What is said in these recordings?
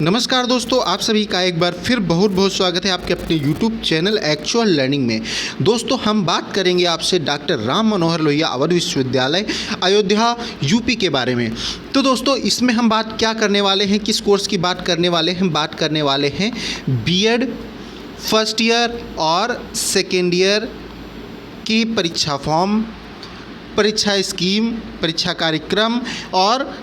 नमस्कार दोस्तों, आप सभी का एक बार फिर बहुत बहुत स्वागत है आपके अपने YouTube चैनल एक्चुअल लर्निंग में। दोस्तों, हम बात करेंगे आपसे डॉक्टर राम मनोहर लोहिया अवध विश्वविद्यालय अयोध्या यूपी के बारे में। तो दोस्तों, इसमें हम बात क्या करने वाले हैं, किस कोर्स की बात करने वाले हैं? बात करने वाले हैं बीएड फर्स्ट ईयर और सेकेंड ईयर की परीक्षा फॉर्म, परीक्षा स्कीम, परीक्षा कार्यक्रम और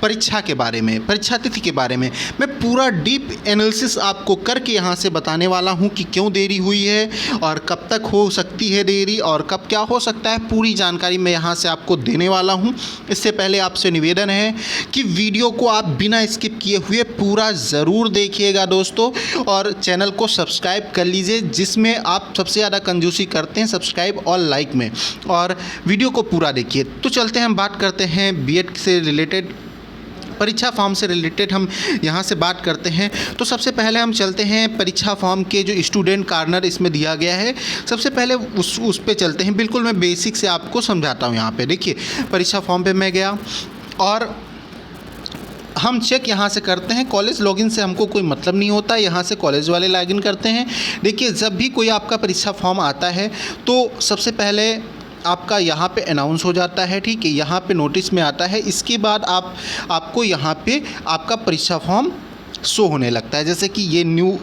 परीक्षा के बारे में, परीक्षा तिथि के बारे में मैं पूरा डीप एनालिसिस आपको करके यहाँ से बताने वाला हूँ कि क्यों देरी हुई है और कब तक हो सकती है देरी और कब क्या हो सकता है। पूरी जानकारी मैं यहाँ से आपको देने वाला हूँ। इससे पहले आपसे निवेदन है कि वीडियो को आप बिना स्किप किए हुए पूरा ज़रूर देखिएगा दोस्तों, और चैनल को सब्सक्राइब कर लीजिए, जिसमें आप सबसे ज़्यादा कंजूसी करते हैं सब्सक्राइब और लाइक में, और वीडियो को पूरा देखिए। तो चलते हैं, हम बात करते हैं बीएड से रिलेटेड, परीक्षा फॉर्म से रिलेटेड हम यहाँ से बात करते हैं। तो सबसे पहले हम चलते हैं परीक्षा फॉर्म के जो स्टूडेंट कॉर्नर इसमें दिया गया है, सबसे पहले उस पे चलते हैं। बिल्कुल मैं बेसिक से आपको समझाता हूँ। यहाँ पे देखिए, परीक्षा फॉर्म पे मैं गया और हम चेक यहाँ से करते हैं। कॉलेज लॉगिन से हमको कोई मतलब नहीं होता, यहाँ से कॉलेज वाले लॉगिन करते हैं। देखिए, जब भी कोई आपका परीक्षा फॉर्म आता है तो सबसे पहले आपका यहाँ पे अनाउंस हो जाता है, ठीक है, यहाँ पे नोटिस में आता है। इसके बाद आपको यहाँ पे आपका परीक्षा फॉर्म शो होने लगता है। जैसे कि ये न्यू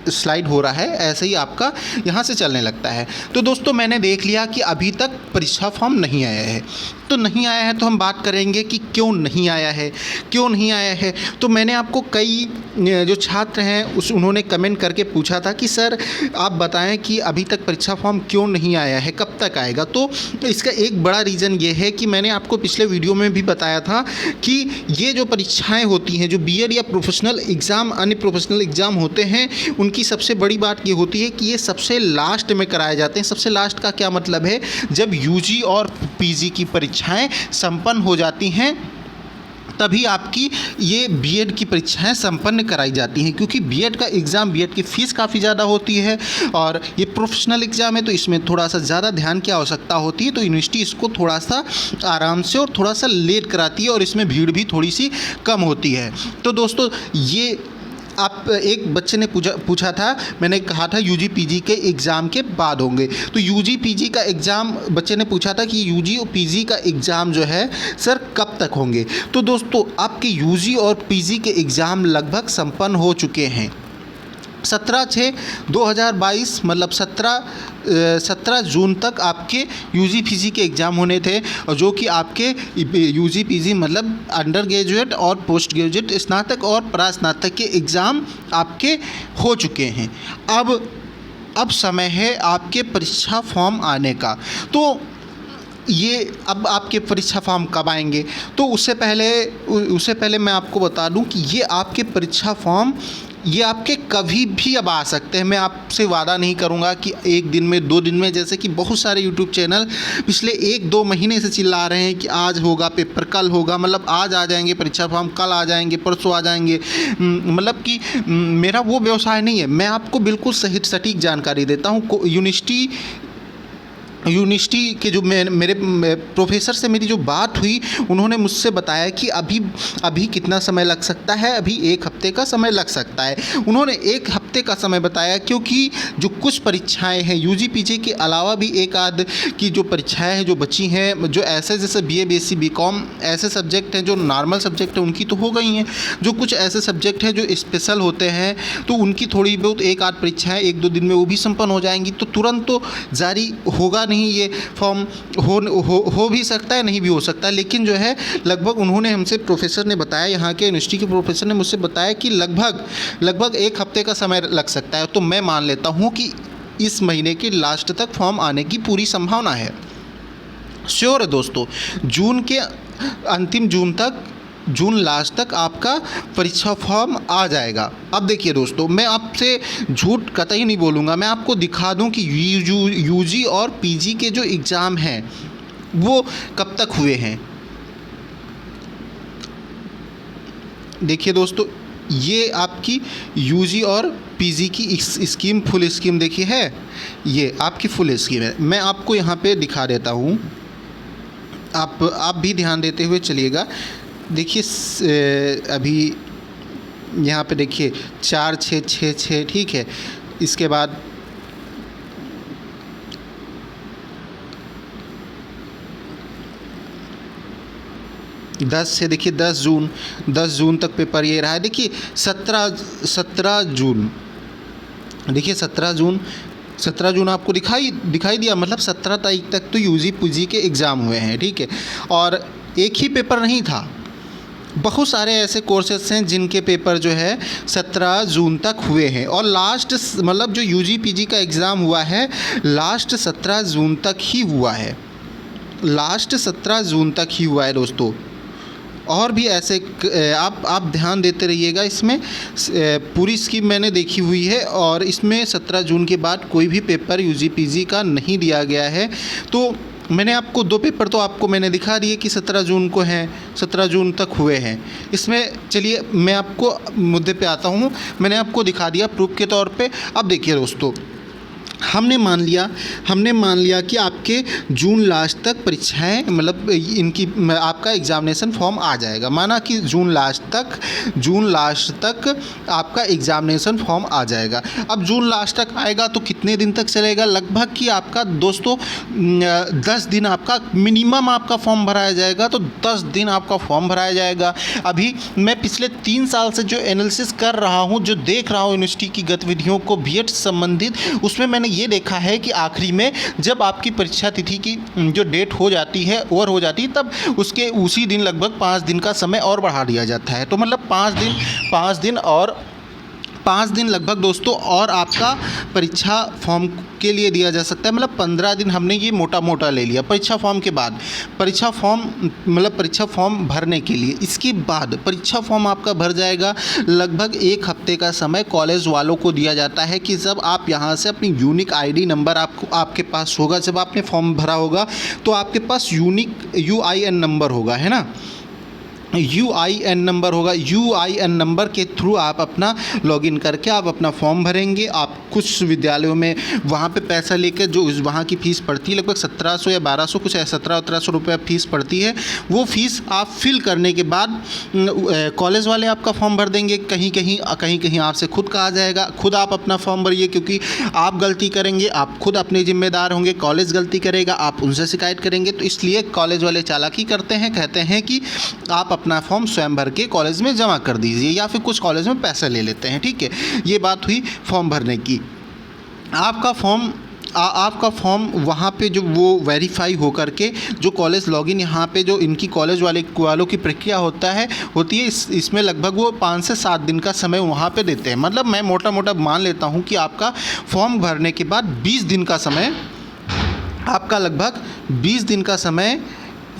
स्लाइड हो रहा है, ऐसे ही आपका यहाँ से चलने लगता है। तो दोस्तों, मैंने देख लिया कि अभी तक परीक्षा फॉर्म नहीं आया है। तो नहीं आया है तो हम बात करेंगे कि क्यों नहीं आया है, क्यों नहीं आया है। तो मैंने आपको कई जो छात्र हैं उन्होंने कमेंट करके पूछा था कि सर आप बताएं कि अभी तक परीक्षा फॉर्म क्यों नहीं आया है, कब तक आएगा। तो इसका एक बड़ा रीज़न ये है कि मैंने आपको पिछले वीडियो में भी बताया था कि ये जो परीक्षाएँ होती हैं, जो बीएड या प्रोफेशनल एग्ज़ाम, अन्य प्रोफेशनल एग्ज़ाम होते हैं, उनकी सबसे बड़ी बात ये होती है कि ये सबसे लास्ट में कराए जाते हैं। सबसे लास्ट का क्या मतलब है? जब यूजी और पीजी की परीक्षाएं संपन्न हो जाती हैं तभी आपकी ये बीएड की परीक्षाएं संपन्न कराई जाती हैं, क्योंकि बीएड का एग्ज़ाम, बीएड की फ़ीस काफ़ी ज़्यादा होती है और ये प्रोफेशनल एग्ज़ाम है, तो इसमें थोड़ा सा ज़्यादा ध्यान की आवश्यकता होती है। तो यूनिवर्सिटी इसको थोड़ा सा आराम से और थोड़ा सा लेट कराती है और इसमें भीड़ भी थोड़ी सी कम होती है। तो दोस्तों, ये आप एक बच्चे ने पूछा था, मैंने कहा था यूजी पीजी के एग्ज़ाम के बाद होंगे। तो यूजी पीजी का एग्ज़ाम बच्चे ने पूछा था कि यूजी और पीजी का एग्ज़ाम जो है सर कब तक होंगे। तो दोस्तों, आपके यूजी और पीजी के एग्ज़ाम लगभग संपन्न हो चुके हैं। 17/6/2022 मतलब 17 जून तक आपके यूजी पीजी के एग्ज़ाम होने थे, और जो कि आपके यूजी पीजी मतलब अंडर ग्रेजुएट और पोस्ट ग्रेजुएट, स्नातक और परास्नातक के एग्ज़ाम आपके हो चुके हैं। अब समय है आपके परीक्षा फॉर्म आने का। तो ये अब आपके परीक्षा फॉर्म कब आएंगे? तो उससे पहले मैं आपको बता दूं कि ये आपके परीक्षा फॉर्म ये आपके कभी भी अब आ सकते हैं। मैं आपसे वादा नहीं करूंगा कि एक दिन में, 2 दिन में, जैसे कि बहुत सारे यूट्यूब चैनल पिछले 1-2 महीने से चिल्ला रहे हैं कि आज होगा पेपर, कल होगा, मतलब आज आ जाएंगे परीक्षा फॉर्म, कल आ जाएंगे, परसों आ जाएंगे। मतलब कि मेरा वो व्यवसाय नहीं है। मैं आपको बिल्कुल सही सटीक जानकारी देता हूँ। यूनिवर्सिटी के जो मेरे प्रोफेसर से मेरी जो बात हुई, उन्होंने मुझसे बताया कि अभी कितना समय लग सकता है, अभी 1 हफ्ते का समय लग सकता है। उन्होंने 1 हफ्ते का समय बताया, क्योंकि जो कुछ परीक्षाएं हैं यूजी पीजी के अलावा भी एक आध की जो परीक्षाएं हैं जो बची हैं, जो ऐसे जैसे बीए बीएससी बीकॉम ऐसे सब्जेक्ट हैं जो नॉर्मल सब्जेक्ट हैं, उनकी तो हो गई हैं। जो कुछ ऐसे सब्जेक्ट हैं जो स्पेशल होते हैं, तो उनकी थोड़ी बहुत एक आध परीक्षाएँ 1-2 दिन में वो भी संपन्न हो जाएंगी। तो तुरंत तो जारी होगा नहीं ये फॉर्म, हो भी सकता है, नहीं भी हो सकता। लेकिन जो है लगभग उन्होंने हमसे, प्रोफेसर ने बताया, यहाँ के यूनिवर्सिटी के प्रोफेसर ने मुझसे बताया कि लगभग 1 हफ्ते का समय लग सकता है। तो मैं मान लेता हूँ कि इस महीने के लास्ट तक फॉर्म आने की पूरी संभावना है। श्योर है दोस्तों, जून लास्ट तक आपका परीक्षा फॉर्म आ जाएगा। अब देखिए दोस्तों, मैं आपसे झूठ कतई नहीं बोलूँगा। मैं आपको दिखा दूं कि यूजी और पीजी के जो एग्ज़ाम हैं वो कब तक हुए हैं। देखिए दोस्तों, ये आपकी यूजी और पीजी की स्कीम, फुल स्कीम देखिए है, ये आपकी फुल स्कीम है। मैं आपको यहाँ पे दिखा देता हूँ, आप भी ध्यान देते हुए चलिएगा। देखिए, अभी यहाँ पे देखिए 4 6 6 6, ठीक है। इसके बाद 10 से देखिए 10 जून तक पेपर ये रहा है। देखिए 17 जून, देखिए 17 जून आपको दिखाई दिया, मतलब 17 तारीख तक तो यूजी पीजी के एग्ज़ाम हुए हैं, ठीक है। और एक ही पेपर नहीं था, बहुत सारे ऐसे कोर्सेस हैं जिनके पेपर जो है 17 जून तक हुए हैं। और लास्ट मतलब जो यूजी पीजी का एग्ज़ाम हुआ है लास्ट 17 जून तक ही हुआ है, लास्ट 17 जून तक ही हुआ है दोस्तों। और भी ऐसे आप ध्यान देते रहिएगा, इसमें पूरी स्कीम मैंने देखी हुई है और इसमें 17 जून के बाद कोई भी पेपर यूजी पीजी का नहीं दिया गया है। तो मैंने आपको 2 पेपर तो आपको मैंने दिखा दिए कि 17 जून को हैं, 17 जून तक हुए हैं। इसमें चलिए मैं आपको मुद्दे पे आता हूँ, मैंने आपको दिखा दिया प्रूफ के तौर पे। अब देखिए दोस्तों, हमने मान लिया कि आपके जून लास्ट तक परीक्षाएं, मतलब इनकी आपका एग्ज़ामिनेशन फॉर्म आ जाएगा। माना कि जून लास्ट तक आपका एग्ज़ामिनेशन फॉर्म आ जाएगा। अब जून लास्ट तक आएगा तो कितने दिन तक चलेगा? लगभग कि आपका दोस्तों 10 दिन आपका मिनिमम आपका फॉर्म भराया जाएगा, तो 10 दिन आपका फॉर्म भराया जाएगा। अभी मैं पिछले 3 साल से जो एनालिसिस कर रहा हूँ, जो देख रहा हूँ यूनिवर्सिटी की गतिविधियों को बीएड से संबंधित, उसमें मैंने ये देखा है कि आखिरी में जब आपकी परीक्षा तिथि की जो डेट हो जाती है ओवर हो जाती है, तब उसके उसी दिन लगभग 5 दिन का समय और बढ़ा दिया जाता है। तो मतलब 5 दिन लगभग दोस्तों और आपका परीक्षा फॉर्म के लिए दिया जा सकता है। मतलब 15 दिन हमने ये मोटा ले लिया परीक्षा फॉर्म के बाद, परीक्षा फॉर्म भरने के लिए। इसके बाद परीक्षा फॉर्म आपका भर जाएगा। लगभग 1 हफ्ते का समय कॉलेज वालों को दिया जाता है कि जब आप यहाँ से अपनी यूनिक आईडी नंबर आपके पास होगा, जब आपने फॉर्म भरा होगा तो आपके पास यूनिक UIN नंबर होगा, है ना, UIN नंबर होगा। UIN नंबर के थ्रू आप अपना लॉगिन करके आप अपना फॉर्म भरेंगे। आप कुछ विद्यालयों में वहाँ पे पैसा लेकर जो वहाँ की फ़ीस पड़ती है लगभग 1700 या 1200 कुछ 1700 रुपये फ़ीस पड़ती है। वो फ़ीस आप फिल करने के बाद कॉलेज वाले आपका फॉर्म भर देंगे। कहीं कहीं आपसे खुद कहा जाएगा खुद आप अपना फॉर्म भरिए, क्योंकि आप गलती करेंगे आप खुद अपने जिम्मेदार होंगे, कॉलेज गलती करेगा आप उनसे शिकायत करेंगे। तो इसलिए कॉलेज वाले चालाकी करते हैं, कहते हैं कि आप अपना फॉर्म स्वयं भर के कॉलेज में जमा कर दीजिए, या फिर कुछ कॉलेज में पैसा ले लेते हैं, ठीक है। ये बात हुई फॉर्म भरने की। आपका फॉर्म वहाँ पे जो वो वेरीफाई हो करके जो कॉलेज लॉगिन यहाँ पे जो इनकी कॉलेज वालों की प्रक्रिया होती है इसमें लगभग वो 5 से 7 दिन का समय वहाँ पे देते हैं। मतलब मैं मोटा मान लेता हूँ कि आपका फॉर्म भरने के बाद 20 दिन का समय, आपका लगभग 20 दिन का समय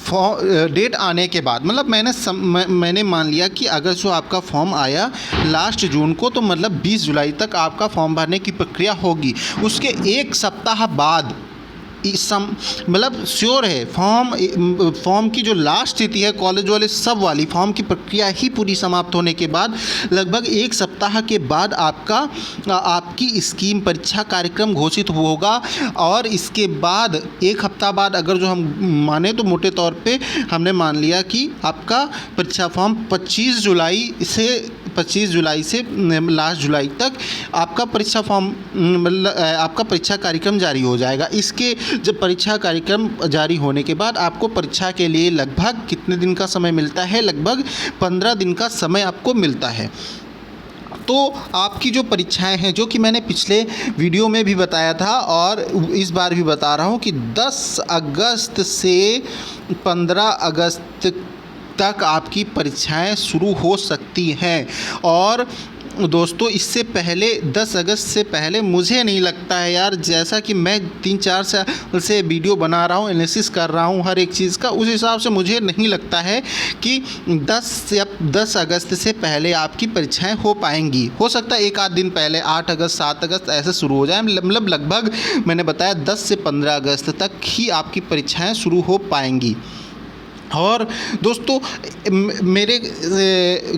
डेट आने के बाद, मतलब मैंने मान लिया कि अगर जो आपका फॉर्म आया लास्ट जून को, तो मतलब 20 जुलाई तक आपका फॉर्म भरने की प्रक्रिया होगी। उसके 1 सप्ताह बाद मतलब श्योर है फॉर्म की जो लास्ट तिथि है कॉलेज वाले सब वाली फॉर्म की प्रक्रिया ही पूरी समाप्त होने के बाद लगभग 1 सप्ताह के बाद आपकी स्कीम परीक्षा कार्यक्रम घोषित होगा। और इसके बाद 1 हफ्ता बाद अगर जो हम माने तो मोटे तौर पे हमने मान लिया कि आपका परीक्षा फॉर्म 25 जुलाई से लास्ट जुलाई तक आपका परीक्षा फॉर्म आपका परीक्षा कार्यक्रम जारी हो जाएगा। इसके जब परीक्षा कार्यक्रम जारी होने के बाद आपको परीक्षा के लिए लगभग कितने दिन का समय मिलता है? लगभग 15 दिन का समय आपको मिलता है। तो आपकी जो परीक्षाएं हैं, जो कि मैंने पिछले वीडियो में भी बताया था और इस बार भी बता रहा हूं कि 10 अगस्त से 15 अगस्त तक आपकी परीक्षाएं शुरू हो सकती हैं। और दोस्तों इससे पहले 10 अगस्त से पहले मुझे नहीं लगता है यार, जैसा कि मैं 3-4 साल से वीडियो बना रहा हूँ, एनालिसिस कर रहा हूँ हर एक चीज़ का, उस हिसाब से मुझे नहीं लगता है कि 10 अगस्त से पहले आपकी परीक्षाएं हो पाएंगी। हो सकता है 1 आध दिन पहले 8 अगस्त 7 अगस्त ऐसे शुरू हो जाए। मतलब लगभग मैंने बताया 10 से 15 अगस्त तक ही आपकी परीक्षाएँ शुरू हो पाएंगी। और दोस्तों मेरे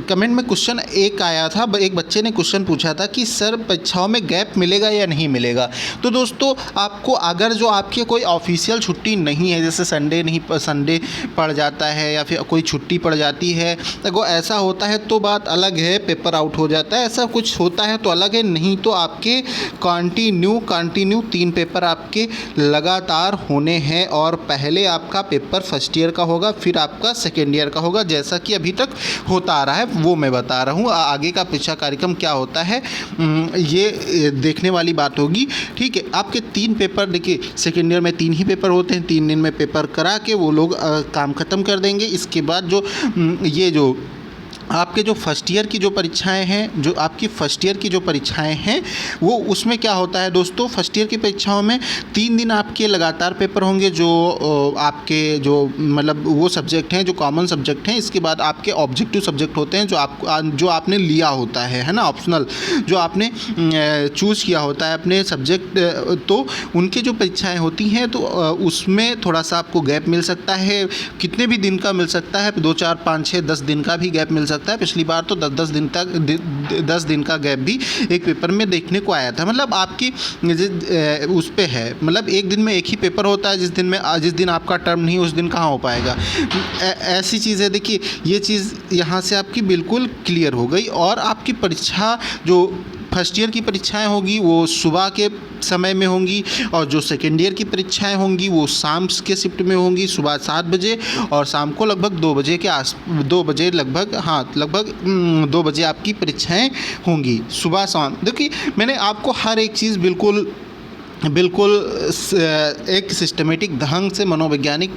कमेंट में क्वेश्चन एक आया था, एक बच्चे ने क्वेश्चन पूछा था कि सर परीक्षाओं में गैप मिलेगा या नहीं मिलेगा। तो दोस्तों आपको अगर जो आपकी कोई ऑफिशियल छुट्टी नहीं है, जैसे संडे पड़ जाता है या फिर कोई छुट्टी पड़ जाती है, अगर ऐसा होता है तो बात अलग है, पेपर आउट हो जाता है, ऐसा कुछ होता है तो अलग है, नहीं तो आपके कंटिन्यू 3 पेपर आपके लगातार होने हैं। और पहले आपका पेपर फर्स्ट ईयर का होगा, फिर आपका सेकेंड ईयर का होगा, जैसा कि अभी तक होता आ रहा है वो मैं बता रहा हूँ। आगे का परीक्षा कार्यक्रम क्या होता है ये देखने वाली बात होगी, ठीक है। आपके 3 पेपर, देखिए सेकेंड ईयर में 3 ही पेपर होते हैं, 3 दिन में पेपर करा के वो लोग काम ख़त्म कर देंगे। इसके बाद जो ये जो आपके जो फर्स्ट ईयर की जो परीक्षाएं हैं, जो आपकी फर्स्ट ईयर की जो परीक्षाएं हैं वो उसमें क्या होता है दोस्तों, फर्स्ट ईयर की परीक्षाओं में 3 दिन आपके लगातार पेपर होंगे, जो आपके जो मतलब वो सब्जेक्ट हैं जो कॉमन सब्जेक्ट हैं। इसके बाद आपके ऑब्जेक्टिव सब्जेक्ट होते हैं जो आपने लिया होता है ना, ऑप्शनल जो आपने चूज़ किया होता है अपने सब्जेक्ट, तो उनके जो परीक्षाएँ होती हैं तो उसमें थोड़ा सा आपको गैप मिल सकता है। कितने भी दिन का मिल सकता है, 2 4 5 6 10 दिन का भी गैप मिल सकता है। पिछली बार तो 10 दिन का गैप भी एक पेपर में देखने को आया था। मतलब आपकी उस पे है, मतलब एक दिन में एक ही पेपर होता है, जिस दिन आपका टर्म नहीं उस दिन कहाँ हो पाएगा। ऐसी चीज़ है। देखिए ये चीज़ यहाँ से आपकी बिल्कुल क्लियर हो गई। और आपकी परीक्षा जो फर्स्ट ईयर की परीक्षाएं होगी वो सुबह के समय में होंगी, और जो सेकेंड ईयर की परीक्षाएं होंगी वो शाम के शिफ्ट में होंगी, सुबह 7 बजे और शाम को लगभग 2 बजे लगभग 2 बजे आपकी परीक्षाएं होंगी, सुबह शाम। देखिए मैंने आपको हर एक चीज़ बिल्कुल एक सिस्टमेटिक ढंग से मनोवैज्ञानिक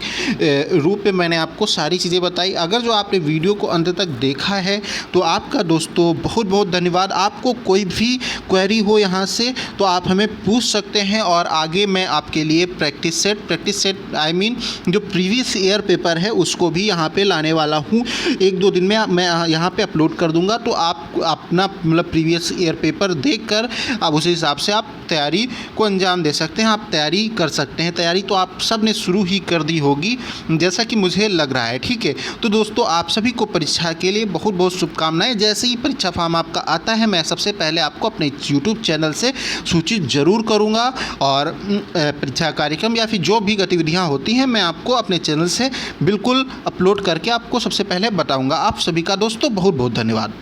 रूप में मैंने आपको सारी चीज़ें बताई। अगर जो आपने वीडियो को अंत तक देखा है तो आपका दोस्तों बहुत बहुत धन्यवाद। आपको कोई भी क्वेरी हो यहाँ से तो आप हमें पूछ सकते हैं, और आगे मैं आपके लिए प्रैक्टिस सेट आई मीन जो प्रीवियस ईयर पेपर है उसको भी यहाँ पे लाने वाला हूँ। 1-2 दिन में मैं यहाँ पे अपलोड कर दूँगा, तो आप अपना मतलब प्रीवियस ईयर पेपर देख कर आप उस हिसाब से आप तैयारी को अंजाम दे सकते हैं। आप तैयारी कर सकते हैं। तैयारी तो आप सब ने शुरू ही कर दी होगी जैसा कि मुझे लग रहा है, ठीक है। तो दोस्तों आप सभी को परीक्षा के लिए बहुत बहुत शुभकामनाएं। जैसे ही परीक्षा फॉर्म आपका आता है मैं सबसे पहले आपको अपने यूट्यूब चैनल से सूचित जरूर करूंगा, और परीक्षा कार्यक्रम या फिर जो भी गतिविधियां होती हैं मैं आपको अपने चैनल से बिल्कुल अपलोड करके आपको सबसे पहले बताऊँगा। आप सभी का दोस्तों बहुत बहुत धन्यवाद।